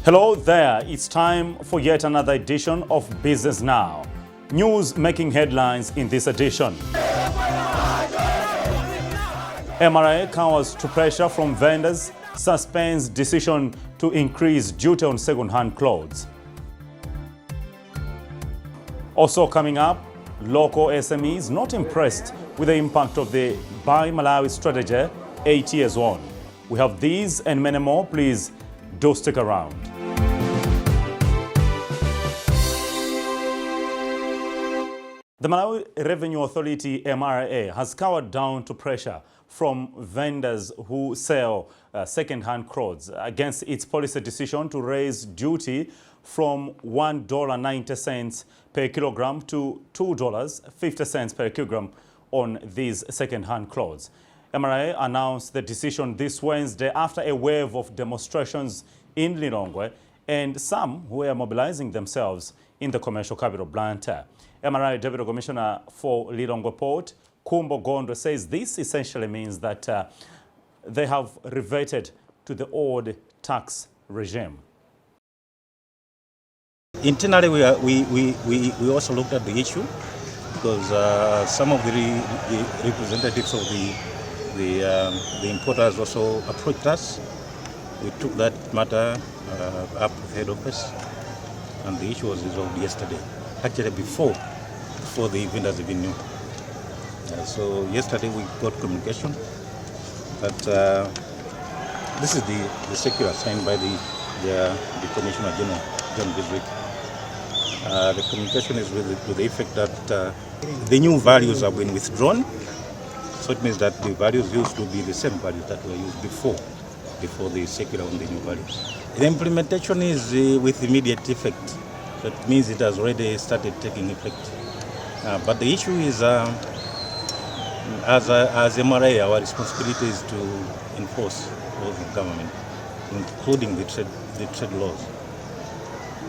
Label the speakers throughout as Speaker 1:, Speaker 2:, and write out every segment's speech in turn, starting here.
Speaker 1: Hello there, it's time for yet another edition of Business Now. News making headlines in this edition. MRA cowers to pressure from vendors, suspends decision to increase duty on second-hand clothes. Also coming up, local SMEs not impressed with the impact of the Buy Malawi strategy 8 years on. We have these and many more. Please do stick around. The Malawi Revenue Authority MRA has cowered down to pressure from vendors who sell second-hand clothes against its policy decision to raise duty from $1.90 per kilogram to $2.50 per kilogram on these second-hand clothes. MRA announced the decision this Wednesday after a wave of demonstrations in Lilongwe and some who are mobilizing themselves in the commercial capital Banda. MRA Deputy Commissioner for Lilongwe Port, Kumbo Gondwe, says this essentially means that they have reverted to the old tax regime.
Speaker 2: Internally, we also looked at the issue because some of the representatives of the importers also approached us. We took that matter up with head office, and the issue was resolved yesterday. Actually, before the vendors even knew. So yesterday we got communication that this is the circular signed by the Commissioner General, John Biswick. The communication is with the effect that the new values have been withdrawn. So it means that the values used to be the same values that were used before the circular on the new values. The implementation is with immediate effect. That means it has already started taking effect. But the issue is, as MRA, our responsibility is to enforce laws of government, including the trade laws.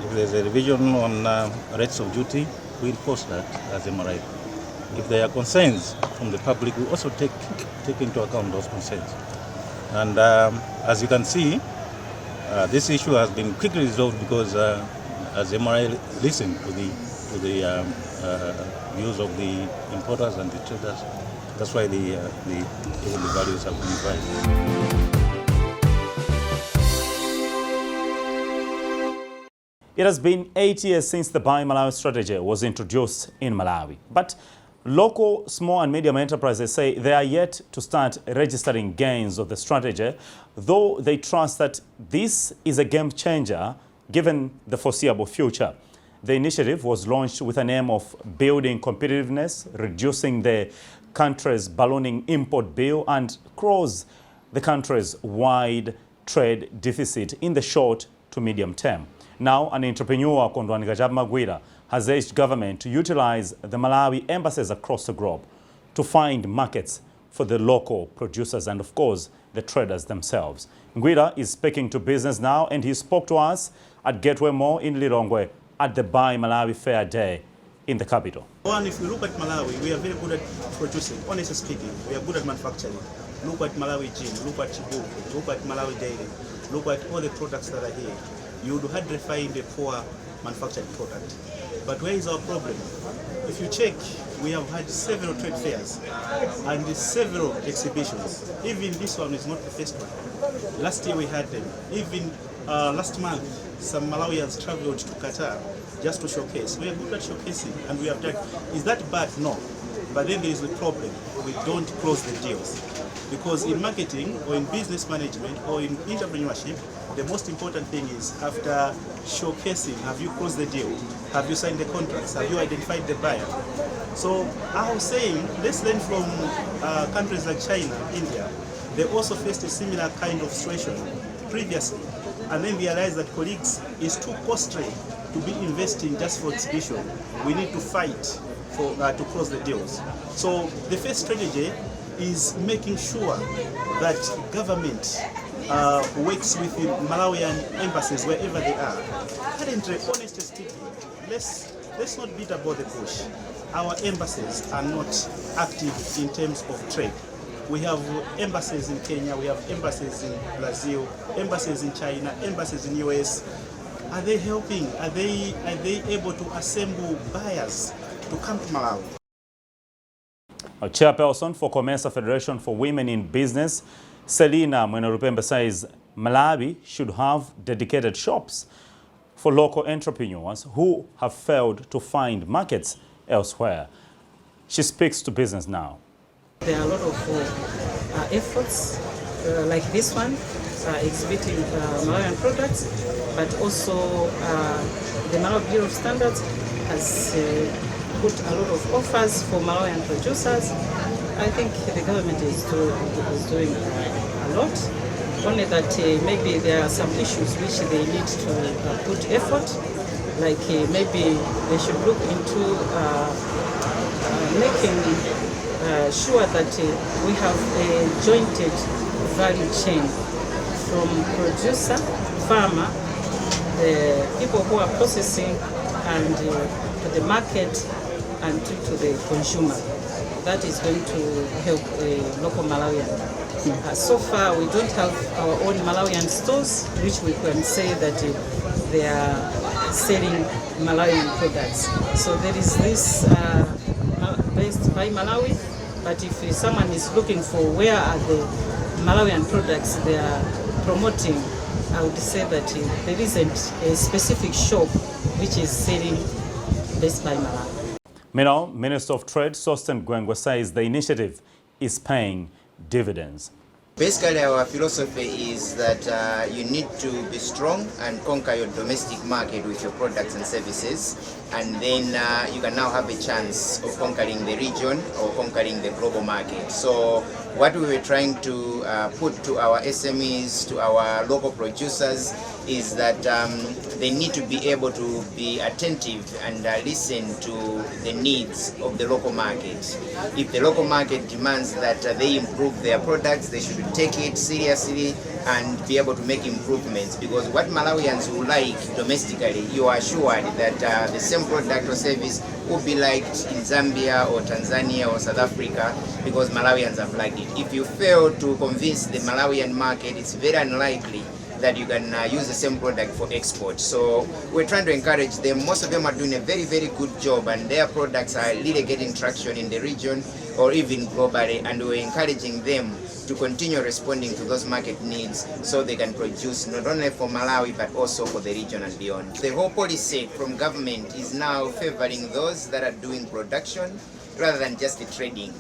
Speaker 2: If there's a revision on rates of duty, we enforce that as MRA. If there are concerns from the public, we also take into account those concerns. And as you can see, this issue has been quickly resolved because as MRA listened to the views of the importers and the traders, that's why even the values have been revised.
Speaker 1: It has been 8 years since the Buy Malawi strategy was introduced in Malawi. But local small and medium enterprises say they are yet to start registering gains of the strategy, though they trust that this is a game changer given the foreseeable future. The initiative was launched with an aim of building competitiveness, reducing the country's ballooning import bill, and close the country's wide trade deficit in the short to medium term. Now, an entrepreneur, Kondwani Magwira, has urged government to utilize the Malawi embassies across the globe to find markets for the local producers and, of course, the traders themselves. Ngwira is speaking to Business Now, and he spoke to us at Gateway Mall in Lilongwe at the Buy Malawi Fair Day in the capital.
Speaker 3: One, if we look at Malawi, we are very good at producing. Honestly speaking, we are good at manufacturing. Look at Malawi Gin, look at Chibuku, look at Malawi Dairy, look at all the products that are here. You would hardly find a poor manufactured product. But where is our problem? If you check, we have had several trade fairs and several exhibitions. Even this one is not the first one. Last year we had them. Even last month, some Malawians traveled to Qatar just to showcase. We are good at showcasing, and we have done. Is that bad? No. But then there is a problem. We don't close the deals. Because in marketing or in business management or in entrepreneurship, the most important thing is after showcasing, have you closed the deal? Have you signed the contracts? Have you identified the buyer? So I was saying, let's learn from countries like China, India. They also faced a similar kind of situation previously, and then realized that colleagues, is too costly to be investing just for exhibition. We need to fight for to close the deals. So the first strategy is making sure that government works with the Malawian embassies wherever they are. Currently, honestly speaking, let's not beat about the bush. Our embassies are not active in terms of trade. We have embassies in Kenya, we have embassies in Brazil, embassies in China, embassies in US. Are they helping? Are they able to assemble buyers to come to Malawi?
Speaker 1: A chairperson for Comesa Federation for Women in Business, Selina Mwenerupembe, says Malawi should have dedicated shops for local entrepreneurs who have failed to find markets elsewhere. She speaks to Business Now.
Speaker 4: There are a lot of efforts like this one, exhibiting Malawian products, but also the Malawi Bureau of Standards has put a lot of offers for Malawian producers. I think the government is doing a lot. Only that maybe there are some issues which they need to put effort, like maybe they should look into making sure that we have a jointed value chain from producer, farmer, the people who are processing, and to the market and to the consumer. That is going to help local Malawian. So far, we don't have our own Malawian stores, which we can say that they are selling Malawian products. So there is this based by Malawi, but if someone is looking for where are the Malawian products they are promoting, I would say that there isn't a specific shop which is selling based by Malawi.
Speaker 1: Meanwhile, Minister of Trade Sosten Gwengwe says the initiative is paying dividends.
Speaker 5: Basically, our philosophy is that you need to be strong and conquer your domestic market with your products and services, and then you can now have a chance of conquering the region or conquering the global market. So what we were trying to put to our SMEs, to our local producers, is that they need to be able to be attentive and listen to the needs of the local market. If the local market demands that they improve their products, they should take it seriously and be able to make improvements, because what Malawians will like domestically, you are assured that the same product or service will be liked in Zambia or Tanzania or South Africa, because Malawians have liked it. If you fail to convince the Malawian market, it's very unlikely that you can use the same product for export. So we're trying to encourage them. Most of them are doing a very, very good job, and their products are really getting traction in the region or even globally, and we're encouraging them to continue responding to those market needs so they can produce not only for Malawi but also for the region and beyond. The whole policy from government is now favoring those that are doing production rather than just the trading.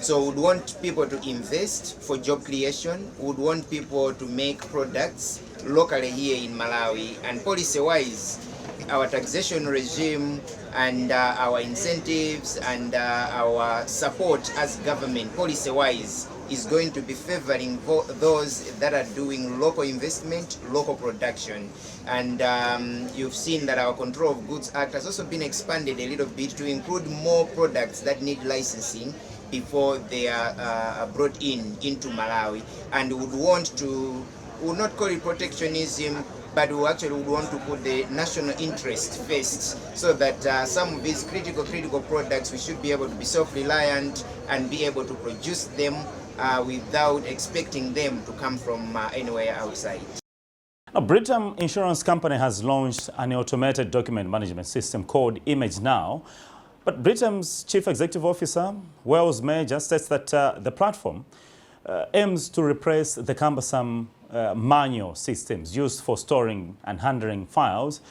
Speaker 5: So we would want people to invest for job creation, we would want people to make products locally here in Malawi, and policy-wise, our taxation regime and our incentives and our support as government policy-wise is going to be favoring those that are doing local investment, local production. And you've seen that our Control of Goods Act has also been expanded a little bit to include more products that need licensing before they are brought into Malawi. And we would not call it protectionism, but we actually would want to put the national interest first, so that some of these critical products, we should be able to be self-reliant and be able to produce them without expecting them to come from anywhere outside.
Speaker 1: Now, Beaton Insurance Company has launched an automated document management system called Image Now. But Beaton's Chief Executive Officer, Wells Major, states that the platform aims to replace the cumbersome manual systems used for storing and handling files,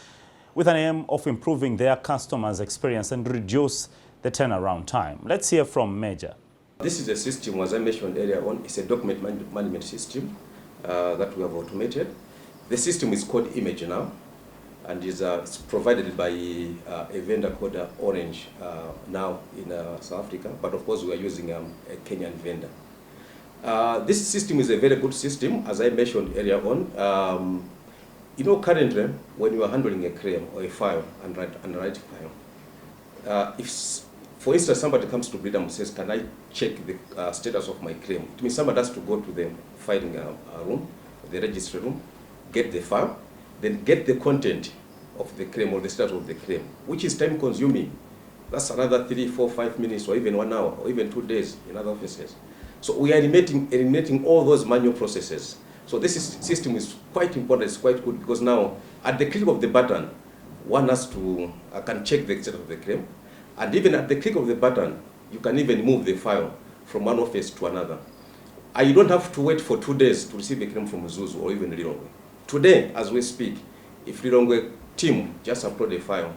Speaker 1: with an aim of improving their customers' experience and reduce the turnaround time. Let's hear from Major.
Speaker 6: This is a system, as I mentioned earlier on, it's a document management system that we have automated. The system is called Image Now, and it's provided by a vendor called Orange now in South Africa, but of course we are using a Kenyan vendor. This system is a very good system, as I mentioned earlier on. Currently, when you are handling a claim or a file, and writing file, if, for instance, somebody comes to Beaton and says, can I check the status of my claim? It means somebody has to go to the filing room, the registry room, get the file, then get the content of the claim or the status of the claim, which is time consuming. That's another 3, 4, 5 minutes, or even 1 hour, or even 2 days in other offices. So we are eliminating all those manual processes. So this system is quite important, it's quite good, because now at the click of the button, one has to can check the extent of the claim, and even at the click of the button, you can even move the file from one office to another. You don't have to wait for 2 days to receive a claim from Zuzu or even Lilongwe. Today, as we speak, if Lilongwe team just upload a file,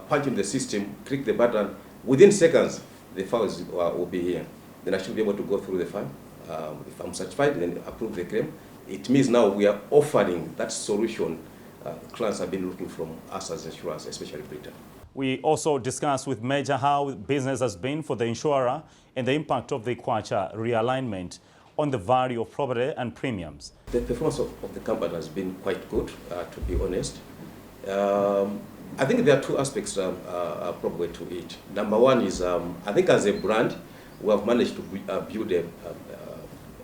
Speaker 6: punch in the system, click the button, within seconds, the files will be here. Then I should be able to go through the file. If I'm certified, then approve the claim. It means now we are offering that solution clients have been looking from us as insurers, especially Beaton. We
Speaker 1: also discussed with Major how business has been for the insurer and the impact of the Kwacha realignment on the value of property and premiums.
Speaker 6: The performance of the company has been quite good, to be honest. I think there are two aspects probably to it. Number one is, I think as a brand, we have managed to build a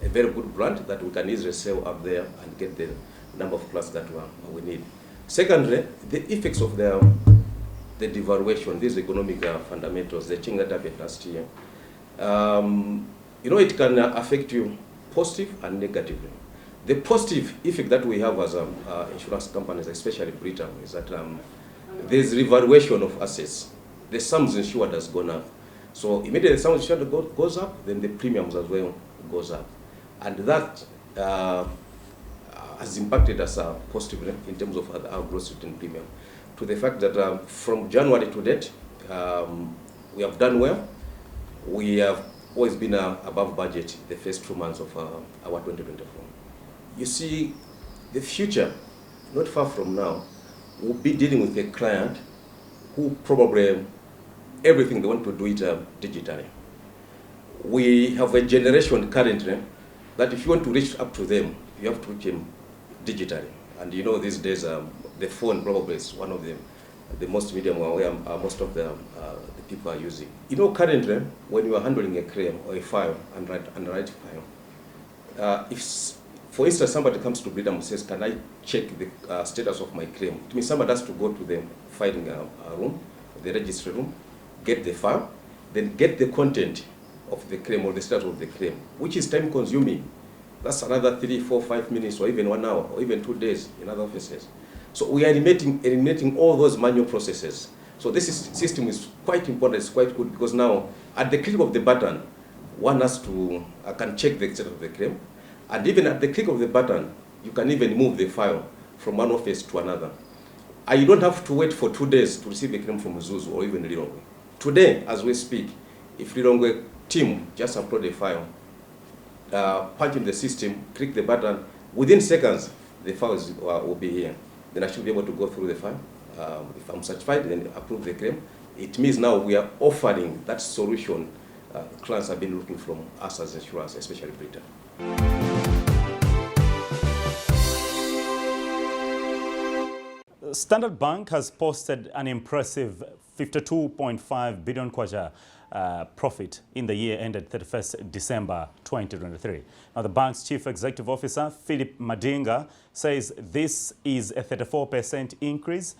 Speaker 6: very good brand that we can easily sell up there and get the number of clients that we need. Secondly, the effects of the devaluation, these economic fundamentals, the change that happened last year, it can affect you positive and negatively. The positive effect that we have as insurance companies, especially Beaton, is that there's revaluation of assets. The sums insured has gone up. So immediately the sums insured goes up, then the premiums as well goes up. And that has impacted us positively in terms of our gross written premium. To the fact that from January to date, we have done well. We have always been above budget the first 2 months of our 2024. You see, the future, not far from now, we'll be dealing with a client who probably everything they want to do it digitally. We have a generation currently that if you want to reach up to them, you have to reach them digitally. And these days, the phone probably is one of the most medium where most of the people are using. Currently, when you are handling a claim or a file, and write file, if, for instance, somebody comes to Beaton and says, can I check the status of my claim? It means somebody has to go to the filing room, the registry room, get the file, then get the content of the claim or the status of the claim, which is time consuming. That's another 3, 4, 5 minutes, or even 1 hour, or even 2 days in other offices. So we are eliminating all those manual processes. So this system is quite important, it's quite good, because now at the click of the button, one has to can check the extent of the claim. And even at the click of the button, you can even move the file from one office to another. You don't have to wait for 2 days to receive a claim from Zuzu or even Lilongwe. Today, as we speak, if Lilongwe team just upload a file, punch in the system, click the button, within seconds, the files will be here. Then I should be able to go through the file. If I'm certified, then approve the claim. It means now we are offering that solution clients have been looking from us as insurers, especially Beaton.
Speaker 1: Standard Bank has posted an impressive 52.5 billion kwacha profit in the year ended 31st December 2023. Now, the bank's Chief Executive Officer, Philip Madinga, says this is a 34% increase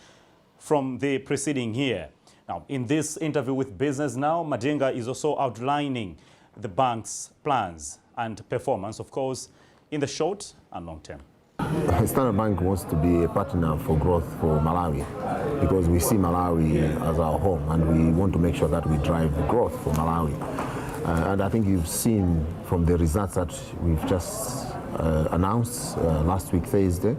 Speaker 1: from the preceding year. Now, in this interview with Business Now, Madinga is also outlining the bank's plans and performance, of course, in the short and long term.
Speaker 7: Standard Bank wants to be a partner for growth for Malawi because we see Malawi as our home and we want to make sure that we drive growth for Malawi. And I think you've seen from the results that we've just announced last week, Thursday,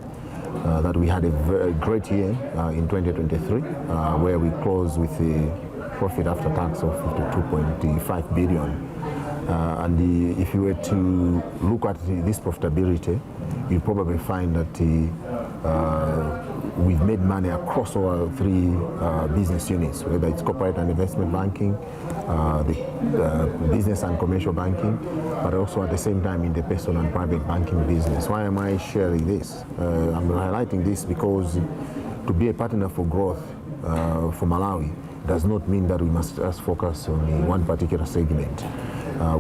Speaker 7: that we had a very great year in 2023, where we closed with a profit after tax of 52.5 billion. And if you were to look at this profitability, you'll probably find that we've made money across our 3 business units, whether it's corporate and investment banking, the business and commercial banking, but also at the same time in the personal and private banking business. Why am I sharing this? I'm highlighting this because to be a partner for growth for Malawi does not mean that we must just focus on one particular segment.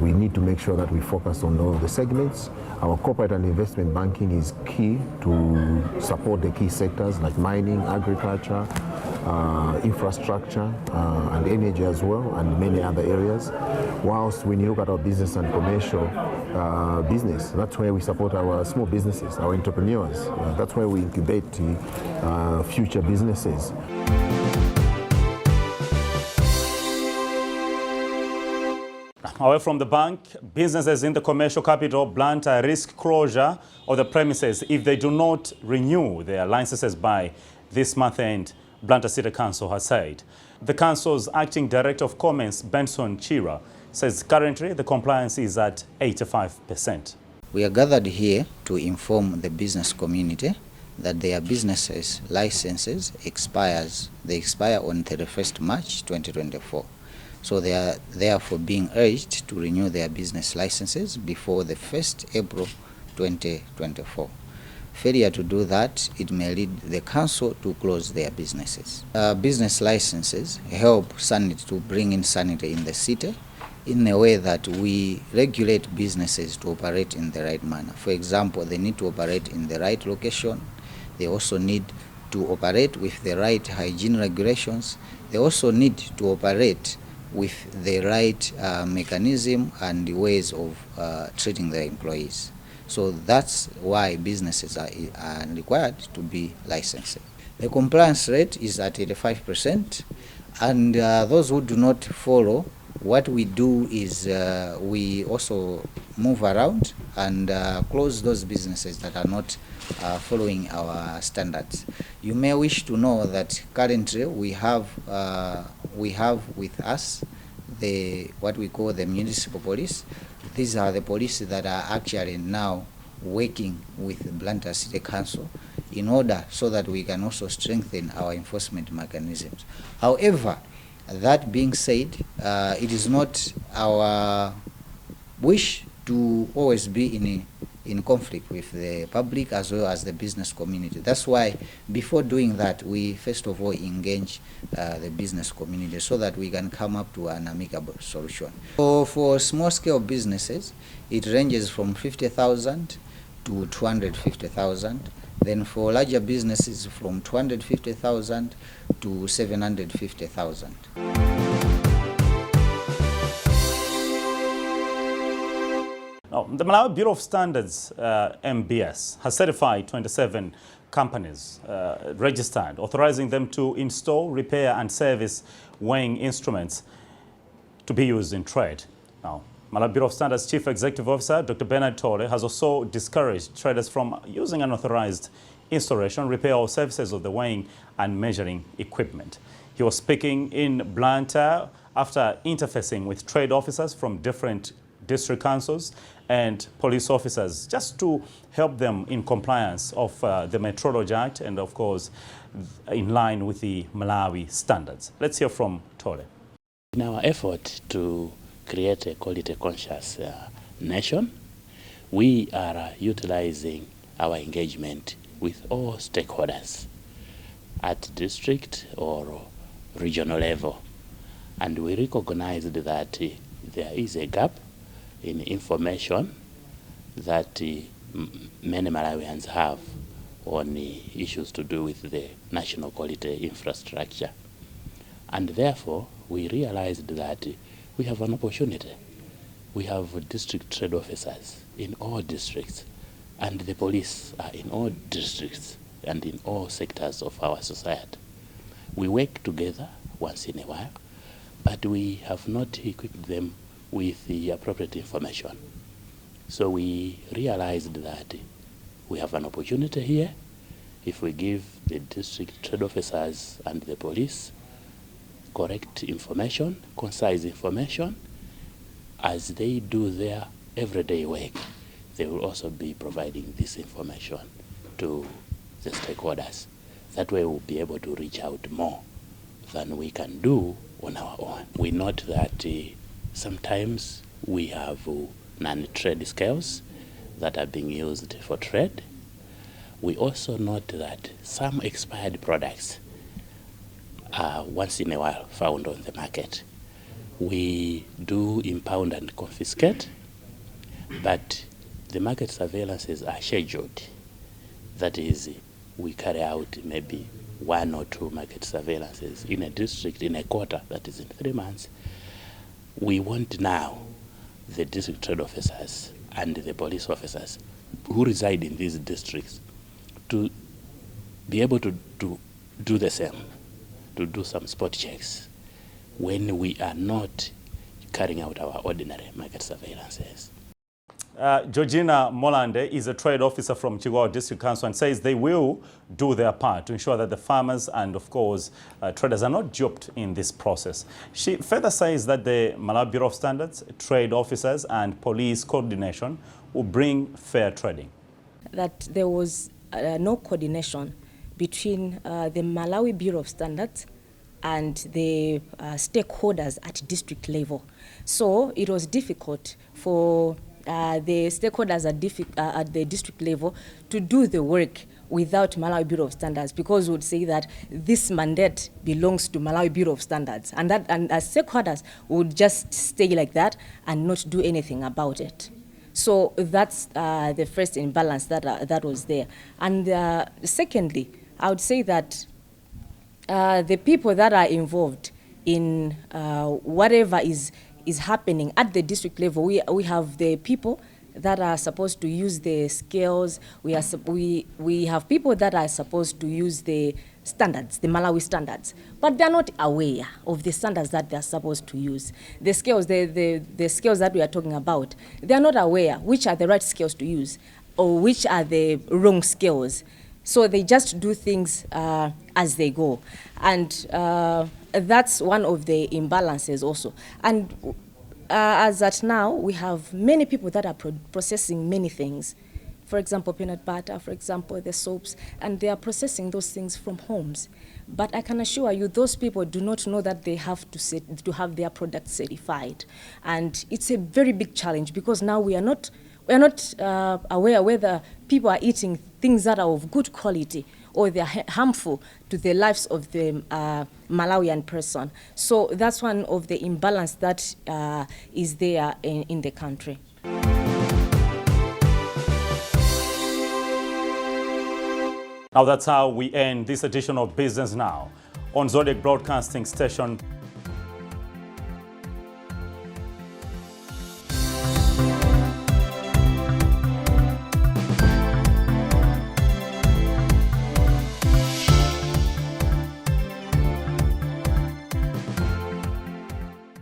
Speaker 7: We need to make sure that we focus on all the segments. Our corporate and investment banking is key to support the key sectors like mining, agriculture, infrastructure and energy as well, and many other areas. Whilst when you look at our business and commercial business, that's where we support our small businesses, our entrepreneurs. That's where we incubate future businesses.
Speaker 1: Away from the bank, businesses in the commercial capital Banda risk closure of the premises if they do not renew their licenses by this month end, Banda City Council has said. The council's acting director of commerce, Benson Chira, says currently the compliance is at 85%.
Speaker 8: We are gathered here to inform the business community that their businesses licenses expire on 31st March 2024. So they are therefore being urged to renew their business licenses before the 1st April 2024. Failure to do that, it may lead the council to close their businesses. Business licenses help sanity to bring in sanity in the city in a way that we regulate businesses to operate in the right manner. For example, they need to operate in the right location. They also need to operate with the right hygiene regulations. They also need to operate with the right mechanism and the ways of treating their employees. So that's why businesses are required to be licensed. The compliance rate is at 85%, and those who do not follow, what we do is we also move around and close those businesses that are not following our standards. You may wish to know that currently we have with us what we call the municipal police. These are the police that are actually now working with Banda City Council in order so that we can also strengthen our enforcement mechanisms. However, that being said, it is not our wish to always be in conflict with the public as well as the business community. That's why before doing that, we first of all engage the business community so that we can come up to an amicable solution. So for small scale businesses, it ranges from 50,000 to 250,000. Then for larger businesses, from 250,000 to 750,000.
Speaker 1: Now, the Malawi Bureau of Standards, MBS, has certified 27 companies registered, authorizing them to install, repair and service weighing instruments to be used in trade. Now, Malawi Bureau of Standards Chief Executive Officer Dr. Bernard Tole has also discouraged traders from using unauthorized installation, repair or services of the weighing and measuring equipment. He was speaking in Blantyre after interfacing with trade officers from different district councils and police officers just to help them in compliance of the Metrology Act and of course in line with the Malawi standards. Let's hear from Tole.
Speaker 9: In our effort to create a quality conscious nation, we are utilizing our engagement with all stakeholders at district or regional level. And we recognized that there is a gap in information that many Malawians have on issues to do with the national quality infrastructure. And therefore, we realized that we have an opportunity. We have district trade officers in all districts, and the police are in all districts and in all sectors of our society. We work together once in a while, but we have not equipped them with the appropriate information. So we realized that we have an opportunity here if we give the district trade officers and the police correct information, concise information, as they do their everyday work. They will also be providing this information to the stakeholders. That way we'll be able to reach out more than we can do on our own. We note that sometimes we have non-trade scales that are being used for trade. We also note that some expired products are once in a while found on the market. We do impound and confiscate, but the market surveillances are scheduled. That is, we carry out maybe 1 or 2 market surveillances in a district, in a quarter, that is in 3 months. We want now the district trade officers and the police officers who reside in these districts to be able to do the same, to do some spot checks when we are not carrying out our ordinary market surveillances.
Speaker 1: Georgina Molande is a trade officer from Chihuahua District Council and says they will do their part to ensure that the farmers and, of course, traders are not duped in this process. She further says that the Malawi Bureau of Standards, trade officers and police coordination will bring fair trading.
Speaker 10: That there was no coordination between the Malawi Bureau of Standards and the stakeholders at district level. So it was difficult for the stakeholders at the district level to do the work without Malawi Bureau of Standards, because we would say that this mandate belongs to Malawi Bureau of Standards, and as stakeholders would just stay like that and not do anything about it. So that's the first imbalance that was there. And secondly, I would say that the people that are involved in whatever is happening at the district level, we have the people that are supposed to use the scales. We have people that are supposed to use the standards, the Malawi standards, but they're not aware of the standards that they're supposed to use. The scales, the scales that we are talking about, they're not aware which are the right scales to use or which are the wrong scales. So they just do things as they go. And that's one of the imbalances also. And as at now, we have many people that are processing many things. For example, peanut butter, for example, the soaps, and they are processing those things from homes. But I can assure you, those people do not know that they have to have their products certified. And it's a very big challenge, because now we are not aware whether people are eating things that are of good quality or they are harmful to the lives of the Malawian person. So that's one of the imbalance that is there in the country.
Speaker 1: Now that's how we end this edition of Business Now on Zodiak Broadcasting Station.